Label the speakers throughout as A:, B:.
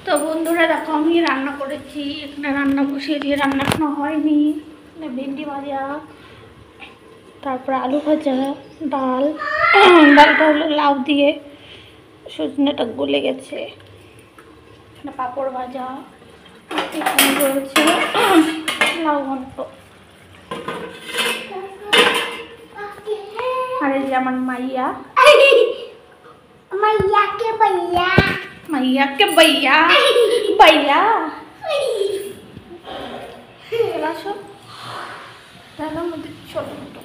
A: তো বন্ধুরা দেখো আমি রান্না করেছি, এখানে রান্না বসিয়ে দিয়ে রান্না এখনো হয়নি। ভেন্ডি ভাজা, তারপরে আলু ভাজা, ডাল। ডালটা হলো লাউ দিয়ে, সজনেটা গলে গেছে। এখানে পাঁপড় ভাজা, এখানে রয়েছে লাউ ঘন্ট। আর এই যে আমার মাইয়া,
B: মাইয়াকে ভাইয়া,
A: মাইয়াকে ভাইয়া, ভাইয়া চলে আসো। তাহলে আমাদের ছোটো ছোটো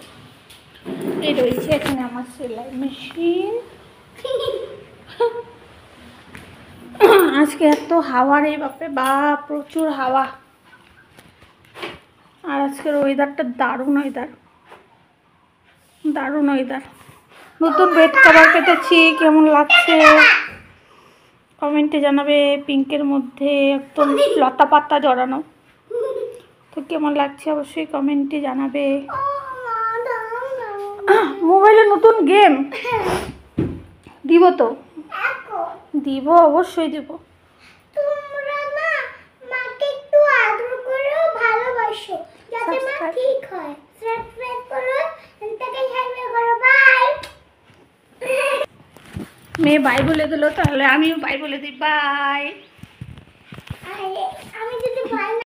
A: এই রয়েছে এখানে আমার সেলাই মেশিন। আজকে এত হাওয়া রে বাপরে বাপ, প্রচুর হাওয়া। আর আজকের ওয়েদারটা দারুণ ওয়েদার, দারুণ ওয়েদার। নতুন বেড কভার কেটেছি, কেমন লাগছে কমেন্টে জানাবে। পিঙ্কের মধ্যে একদম লতা পাতা জড়ানো, তো কেমন লাগছে অবশ্যই কমেন্টে জানাবে। মোবাইলে নতুন গেম দিব তো, দিব অবশ্যই দিব।
B: তোমরা না মাকে একটু আদর করো, ভালোবাসো, যাতে মা ঠিক হয়। সাবস্ক্রাইব করো, এন্টাকে হেল্প করো। বাই।
A: মেয়ে বাই বলে দিল, তাহলে আমিও বাই বলে দিই। বাই।
B: আমি যদি বাই